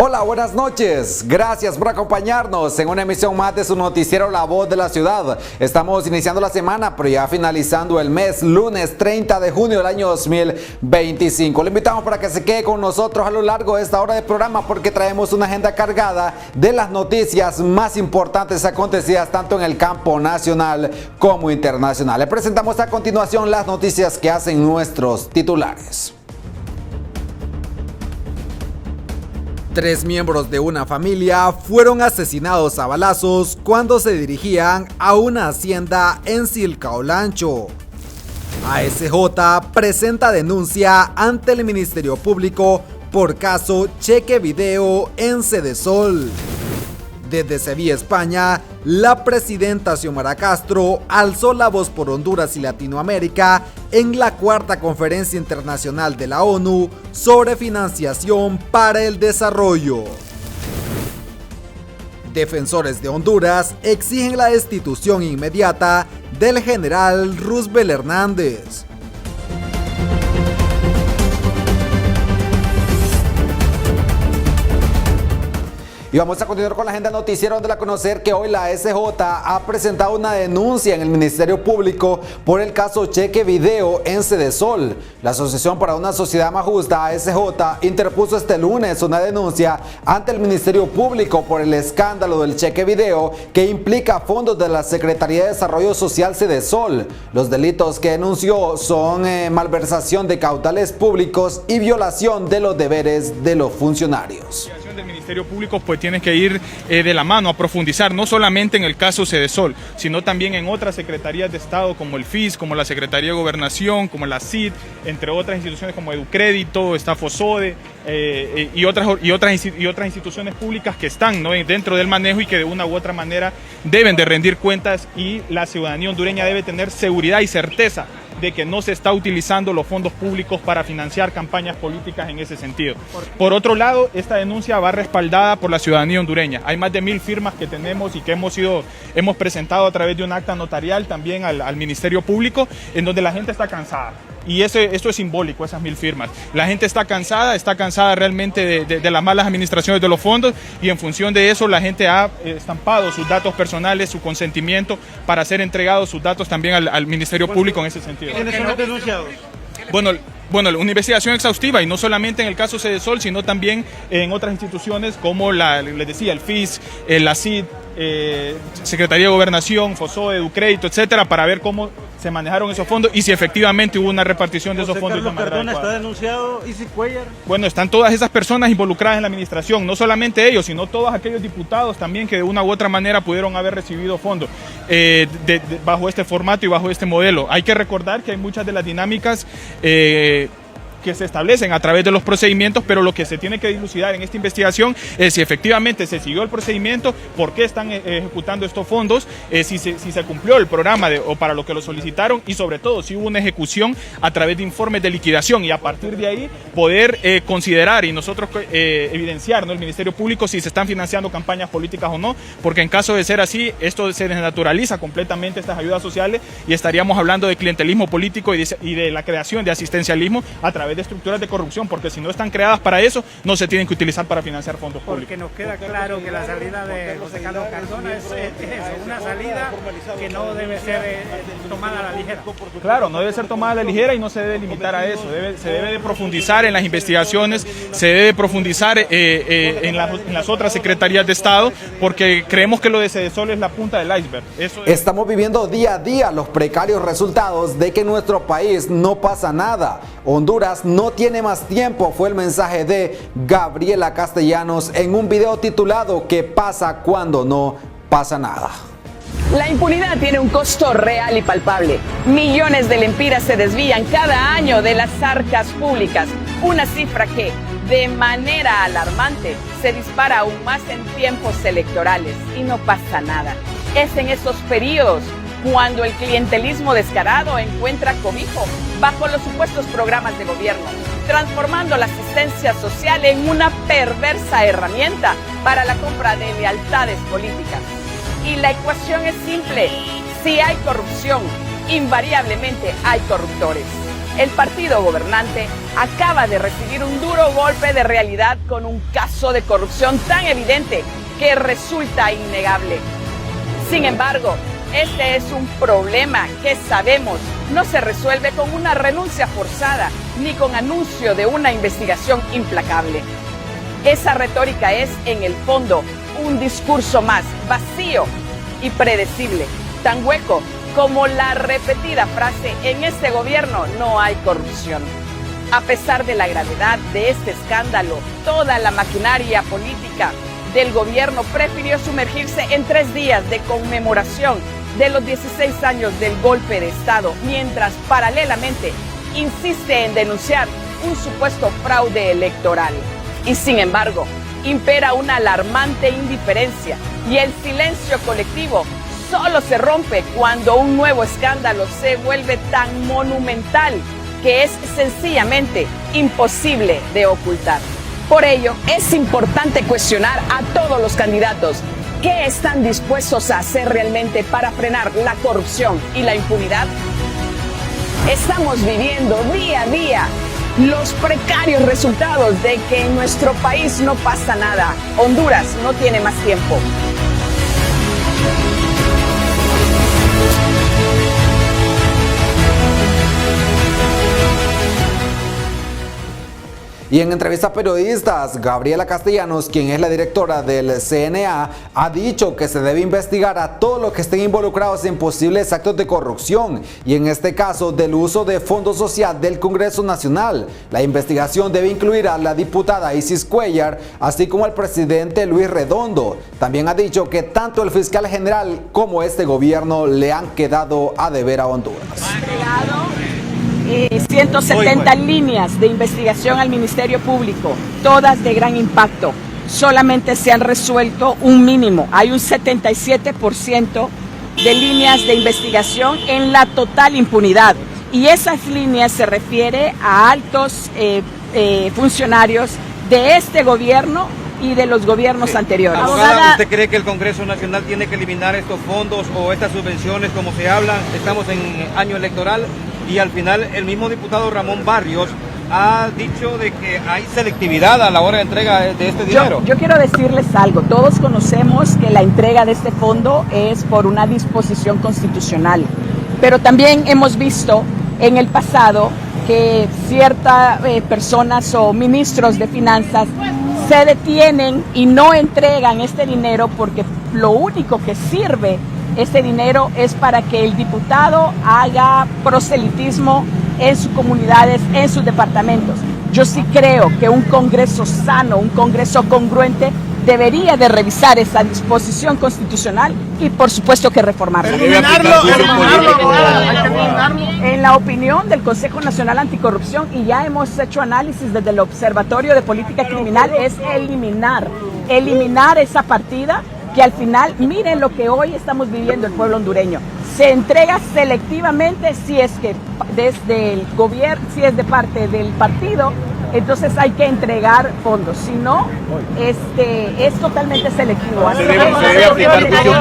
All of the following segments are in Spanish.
Hola, buenas noches. Gracias por acompañarnos en una emisión más de su noticiero La Voz de la Ciudad. Estamos iniciando la semana, pero ya finalizando el mes, lunes 30 de junio del año 2025. Le invitamos para que se quede con nosotros a lo largo de esta hora de programa porque traemos una agenda cargada de las noticias más importantes acontecidas tanto en el campo nacional como internacional. Le presentamos a continuación las noticias que hacen nuestros titulares. 3 miembros de una familia fueron asesinados a balazos cuando se dirigían a una hacienda en Cilca-Olancho. ASJ presenta denuncia ante el Ministerio Público por caso Cheque Video en Cedesol. Desde Sevilla, España, la presidenta Xiomara Castro alzó la voz por Honduras y Latinoamérica en la cuarta conferencia internacional de la ONU sobre financiación para el desarrollo. Defensores de Honduras exigen la destitución inmediata del general Roosevelt Hernández. Y vamos a continuar con la agenda noticiera donde la conocer que hoy la ASJ ha presentado una denuncia en el Ministerio Público por el caso Cheque Video en Cedesol. La Asociación para una Sociedad Más Justa, ASJ, interpuso este lunes una denuncia ante el Ministerio Público por el escándalo del Cheque Video que implica fondos de la Secretaría de Desarrollo Social Cedesol. Los delitos que denunció son malversación de caudales públicos y violación de los deberes de los funcionarios. Del Ministerio Público pues tiene que ir de la mano a profundizar no solamente en el caso Cedesol, sino también en otras secretarías de Estado como el FIS, como la Secretaría de Gobernación, como la CID, entre otras instituciones como Educrédito, está FOSODE y otras instituciones públicas que están, ¿no?, dentro del manejo y que de una u otra manera deben de rendir cuentas, y la ciudadanía hondureña debe tener seguridad y certeza de que no se está utilizando los fondos públicos para financiar campañas políticas en ese sentido. Por otro lado, esta denuncia va respaldada por la ciudadanía hondureña. Hay más de 1000 firmas que tenemos y que hemos presentado a través de un acta notarial también al Ministerio Público, en donde la gente está cansada. Y esto es simbólico, esas 1000 firmas. La gente está cansada realmente de las malas administraciones de los fondos, y en función de eso la gente ha estampado sus datos personales, su consentimiento para ser entregados sus datos también al Ministerio Público en ese sentido. ¿Quiénes son los denunciados? Bueno, una investigación exhaustiva, y no solamente en el caso Cedesol, sino también en otras instituciones como les decía, el FIS, la CID, Secretaría de Gobernación, FOSODE, Educrédito, etcétera, para ver cómo se manejaron esos fondos y si efectivamente hubo una repartición de esos fondos. Carlos Cardona está denunciado, Isi Cuellar. Bueno, están todas esas personas involucradas en la administración, no solamente ellos, sino todos aquellos diputados también que de una u otra manera pudieron haber recibido fondos bajo este formato y bajo este modelo. Hay que recordar que hay muchas de las dinámicas que se establecen a través de los procedimientos, pero lo que se tiene que dilucidar en esta investigación es si efectivamente se siguió el procedimiento, por qué están ejecutando estos fondos, si se cumplió el programa o para lo que lo solicitaron, y sobre todo si hubo una ejecución a través de informes de liquidación, y a partir de ahí poder considerar y nosotros evidenciar, ¿no?, el Ministerio Público si se están financiando campañas políticas o no, porque en caso de ser así, esto se desnaturaliza completamente estas ayudas sociales y estaríamos hablando de clientelismo político y de la creación de asistencialismo a través de estructuras de corrupción, porque si no están creadas para eso, no se tienen que utilizar para financiar fondos públicos. Porque nos queda claro que la salida de José Carlos Cardona es eso, una salida que no debe ser tomada a la ligera. Claro, no debe ser tomada a la ligera y no se debe limitar a eso. Se debe de profundizar en las investigaciones, se debe profundizar en las otras secretarías de Estado, porque creemos que lo de Cedesol es la punta del iceberg. Estamos viviendo día a día los precarios resultados de que en nuestro país no pasa nada. Honduras no tiene más tiempo, fue el mensaje de Gabriela Castellanos en un video titulado ¿Qué pasa cuando no pasa nada? La impunidad tiene un costo real y palpable. Millones de lempiras se desvían cada año de las arcas públicas. Una cifra que, de manera alarmante, se dispara aún más en tiempos electorales y no pasa nada. Es en esos periodos cuando el clientelismo descarado encuentra cobijo bajo los supuestos programas de gobierno, transformando la asistencia social en una perversa herramienta para la compra de lealtades políticas. Y la ecuación es simple: si hay corrupción, invariablemente hay corruptores. El partido gobernante acaba de recibir un duro golpe de realidad con un caso de corrupción tan evidente que resulta innegable. Sin embargo, este es un problema que sabemos no se resuelve con una renuncia forzada ni con anuncio de una investigación implacable. Esa retórica es, en el fondo, un discurso más vacío y predecible, tan hueco como la repetida frase: en este gobierno no hay corrupción. A pesar de la gravedad de este escándalo, toda la maquinaria política del gobierno prefirió sumergirse en 3 días de conmemoración de los 16 años del golpe de Estado, mientras paralelamente insiste en denunciar un supuesto fraude electoral. Y sin embargo, impera una alarmante indiferencia y el silencio colectivo solo se rompe cuando un nuevo escándalo se vuelve tan monumental que es sencillamente imposible de ocultar. Por ello, es importante cuestionar a todos los candidatos qué están dispuestos a hacer realmente para frenar la corrupción y la impunidad. Estamos viviendo día a día los precarios resultados de que en nuestro país no pasa nada. Honduras no tiene más tiempo. Y en entrevista a periodistas, Gabriela Castellanos, quien es la directora del CNA, ha dicho que se debe investigar a todos los que estén involucrados en posibles actos de corrupción y en este caso del uso de fondos social del Congreso Nacional. La investigación debe incluir a la diputada Isis Cuellar, así como al presidente Luis Redondo. También ha dicho que tanto el fiscal general como este gobierno le han quedado a deber a Honduras. 170 líneas de investigación al Ministerio Público, todas de gran impacto. Solamente se han resuelto un mínimo. Hay un 77% de líneas de investigación en la total impunidad. Y esas líneas se refiere a altos funcionarios de este gobierno y de los gobiernos anteriores. Abogada, ¿usted cree que el Congreso Nacional tiene que eliminar estos fondos o estas subvenciones como se hablan? Estamos en año electoral y al final el mismo diputado Ramón Barrios ha dicho de que hay selectividad a la hora de entrega de este dinero. Yo quiero decirles algo. Todos conocemos que la entrega de este fondo es por una disposición constitucional, pero también hemos visto en el pasado que ciertas personas o ministros de finanzas se detienen y no entregan este dinero porque lo único que sirve este dinero es para que el diputado haga proselitismo en sus comunidades, en sus departamentos. Yo sí creo que un Congreso sano, un Congreso congruente, debería de revisar esa disposición constitucional y por supuesto que reformarla. Eliminarlo. En la opinión del Consejo Nacional Anticorrupción, y ya hemos hecho análisis desde el Observatorio de Política Criminal, es eliminar esa partida que al final, miren lo que hoy estamos viviendo el pueblo hondureño. Se entrega selectivamente si es que desde el gobierno, si es de parte del partido, entonces hay que entregar fondos, si no, es totalmente selectivo. Se debe aplicar presión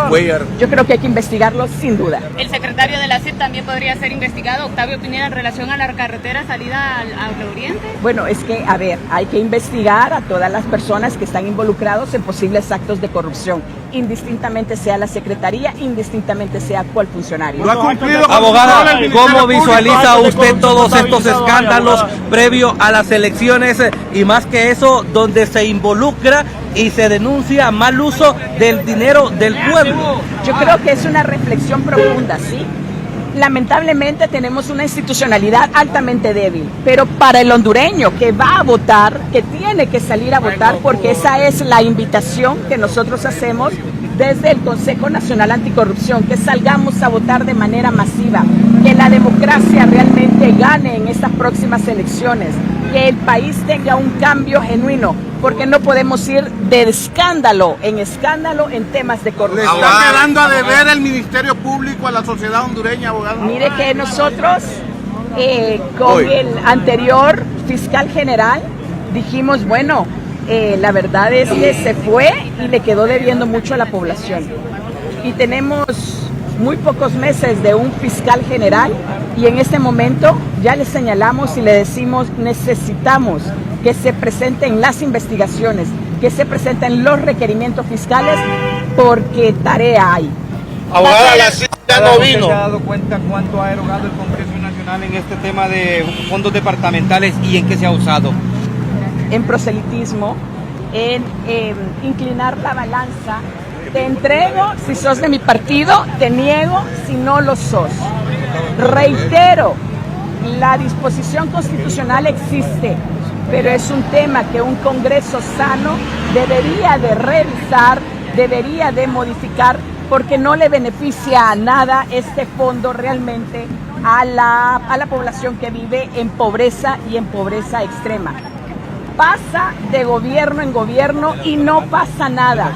política. Yo creo que hay que investigarlo sin duda. El secretario de la CID también podría ser investigado, Octavio Pineda, en relación a la carretera salida al oriente. Bueno, es que, a ver, hay que investigar a todas las personas que están involucrados en posibles actos de corrupción, indistintamente sea la secretaría, indistintamente sea cuál funcionario. Abogada, ¿cómo visualiza usted todos estos escándalos previo a las elecciones y más que eso, donde se involucra y se denuncia mal uso del dinero del pueblo? Yo creo que es una reflexión profunda, ¿sí? Lamentablemente tenemos una institucionalidad altamente débil, pero para el hondureño que va a votar, que tiene que salir a votar, porque esa es la invitación que nosotros hacemos desde el Consejo Nacional Anticorrupción, que salgamos a votar de manera masiva, que la democracia realmente gane en estas próximas elecciones, que el país tenga un cambio genuino, porque no podemos ir de escándalo en temas de corrupción. ¿Le está quedando a deber el Ministerio Público a la sociedad hondureña, abogado? Mire que nosotros, con el anterior fiscal general, dijimos, bueno, la verdad es que se fue y le quedó debiendo mucho a la población. Y tenemos muy pocos meses de un fiscal general Y en este momento ya le señalamos y le decimos, necesitamos que se presenten las investigaciones, que se presenten los requerimientos fiscales, porque tarea hay. Abogada, la cita no ¿Usted vino. se ha dado cuenta cuánto ha erogado el Congreso Nacional en este tema de fondos departamentales y en qué se ha usado? En proselitismo, en inclinar la balanza. Te entrego si sos de mi partido, te niego si no lo sos. Reitero, la disposición constitucional existe, pero es un tema que un Congreso sano debería de revisar, debería de modificar, porque no le beneficia a nada este fondo realmente a la población que vive en pobreza y en pobreza extrema. Pasa de gobierno en gobierno y no pasa nada.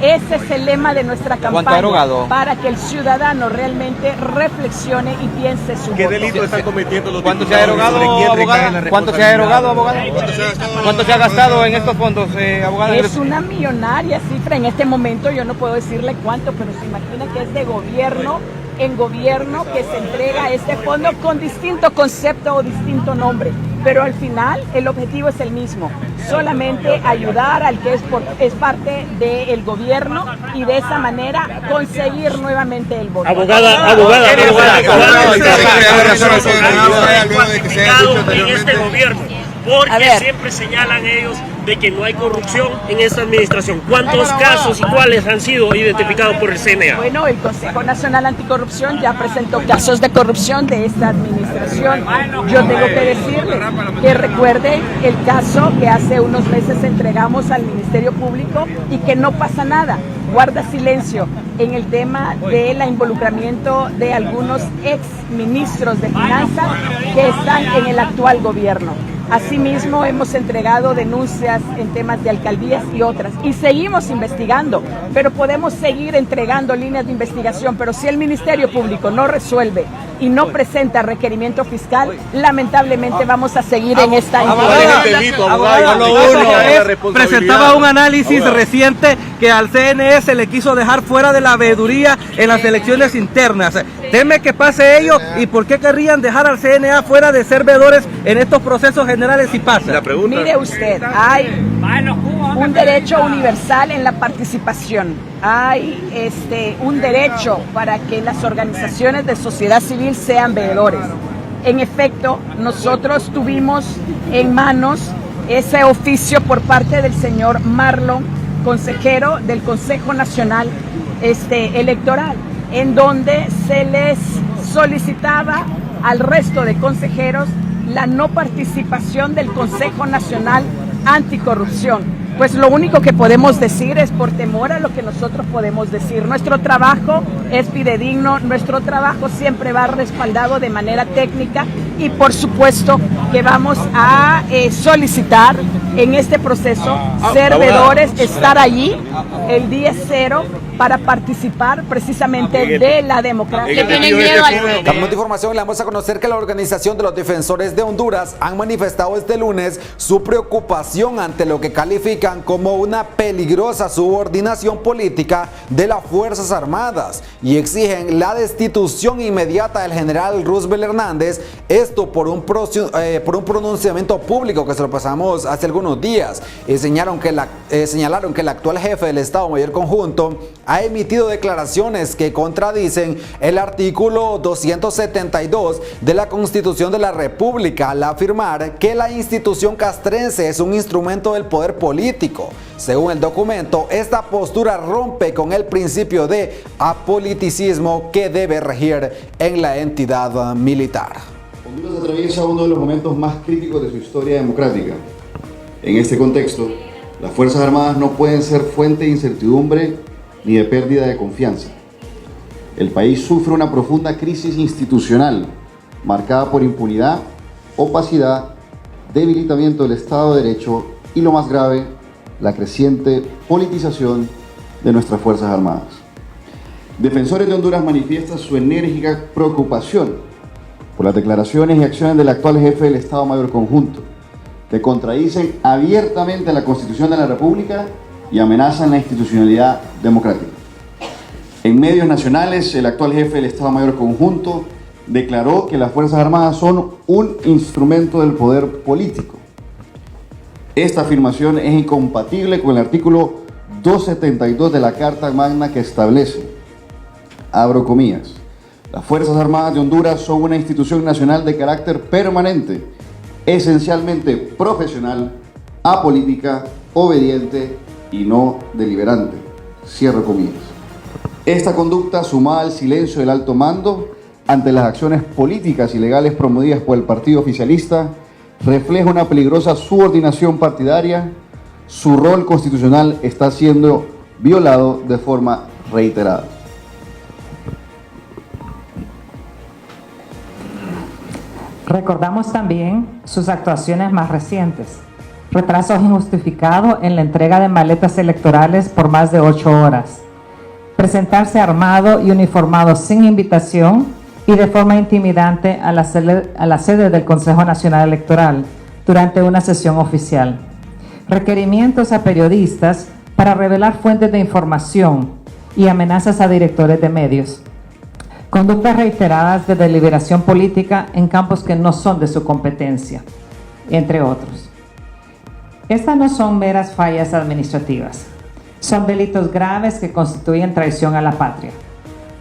Ese es el lema de nuestra campaña, para que el ciudadano realmente reflexione y piense su ¿Qué voto. delito están cometiendo los ¿Cuánto se ha erogado, abogada? ¿Cuánto se ha erogado, abogada? ¿Cuánto se ha gastado en estos fondos, abogada? Es una millonaria cifra. En este momento yo no puedo decirle cuánto, pero se imagina que es de gobierno en gobierno que se entrega este fondo con distinto concepto o distinto nombre. Pero al final el objetivo es el mismo, solamente ayudar al que es parte del gobierno y de esa manera conseguir nuevamente el voto. Abogada, en este gobierno, porque siempre señalan ellos de que no hay corrupción en esta administración. ¿Cuántos casos y cuáles han sido identificados por el CNA? Bueno, el Consejo Nacional Anticorrupción ya presentó casos de corrupción de esta administración. Yo tengo que decirle que recuerde el caso que hace unos meses entregamos al Ministerio Público y que no pasa nada. Guarda silencio en el tema del involucramiento de algunos ex ministros de Finanzas que están en el actual gobierno. Asimismo, hemos entregado denuncias en temas de alcaldías y otras. Y seguimos investigando, pero podemos seguir entregando líneas de investigación. Pero si el Ministerio Público no resuelve y no presenta requerimiento fiscal, lamentablemente vamos a seguir en esta Presentaba un análisis reciente que al CNE se le quiso dejar fuera de la veeduría en las elecciones internas. ¿Teme que pase ello? ¿Y por qué querrían dejar al CNA fuera de ser veedores en estos procesos generales si pasa? Mire usted, hay un derecho universal en la participación. Hay un derecho para que las organizaciones de sociedad civil sean veedores. En efecto, nosotros tuvimos en manos ese oficio por parte del señor Marlon, consejero del Consejo Nacional Electoral, en donde se les solicitaba al resto de consejeros la no participación del Consejo Nacional Anticorrupción. Pues lo único que podemos decir es por temor a lo que nosotros podemos decir. Nuestro trabajo es fidedigno, nuestro trabajo siempre va respaldado de manera técnica y por supuesto que vamos a solicitar en este proceso ser veedores, estar allí el día cero para participar precisamente de la democracia. Cambiando información, le vamos a conocer que la Organización de los Defensores de Honduras han manifestado este lunes su preocupación ante lo que califican como una peligrosa subordinación política de las Fuerzas Armadas y exigen la destitución inmediata del general Roosevelt Hernández, esto por un pronunciamiento público que se lo pasamos hace algunos días. Señalaron que el actual jefe del Estado Mayor Conjunto ha emitido declaraciones que contradicen el artículo 272 de la Constitución de la República al afirmar que la institución castrense es un instrumento del poder político. Según el documento, esta postura rompe con el principio de apoliticismo que debe regir en la entidad militar. Honduras atraviesa uno de los momentos más críticos de su historia democrática. En este contexto, las Fuerzas Armadas no pueden ser fuente de incertidumbre ni de pérdida de confianza. El país sufre una profunda crisis institucional marcada por impunidad, opacidad, debilitamiento del Estado de Derecho y, lo más grave, la creciente politización de nuestras Fuerzas Armadas. Defensores de Honduras manifiestan su enérgica preocupación por las declaraciones y acciones del actual jefe del Estado Mayor Conjunto, que contradicen abiertamente la Constitución de la República y amenazan la institucionalidad democrática. En medios nacionales, el actual jefe del Estado Mayor Conjunto declaró que las Fuerzas Armadas son un instrumento del poder político. Esta afirmación es incompatible con el artículo 272 de la Carta Magna que establece, abro comillas, las Fuerzas Armadas de Honduras son una institución nacional de carácter permanente, esencialmente profesional, apolítica, obediente y no deliberante. Cierro comillas. Esta conducta, sumada al silencio del alto mando ante las acciones políticas y legales promovidas por el partido oficialista, refleja una peligrosa subordinación partidaria. Su rol constitucional está siendo violado de forma reiterada. Recordamos también sus actuaciones más recientes. Retrasos injustificados en la entrega de maletas electorales por más de 8 horas. Presentarse armado y uniformado sin invitación y de forma intimidante a la sede del Consejo Nacional Electoral durante una sesión oficial. Requerimientos a periodistas para revelar fuentes de información y amenazas a directores de medios. Conductas reiteradas de deliberación política en campos que no son de su competencia, entre otros. Estas no son meras fallas administrativas, son delitos graves que constituyen traición a la patria.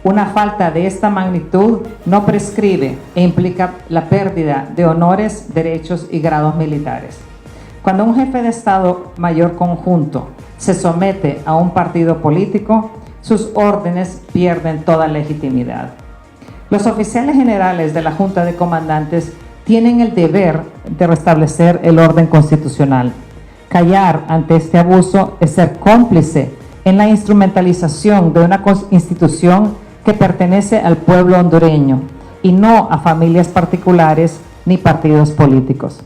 Una falta de esta magnitud no prescribe e implica la pérdida de honores, derechos y grados militares. Cuando un jefe de Estado Mayor conjunto se somete a un partido político, sus órdenes pierden toda legitimidad. Los oficiales generales de la Junta de Comandantes tienen el deber de restablecer el orden constitucional. Callar ante este abuso es ser cómplice en la instrumentalización de una institución que pertenece al pueblo hondureño y no a familias particulares ni partidos políticos.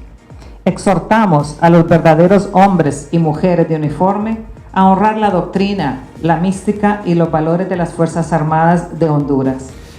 Exhortamos a los verdaderos hombres y mujeres de uniforme a honrar la doctrina, la mística y los valores de las Fuerzas Armadas de Honduras.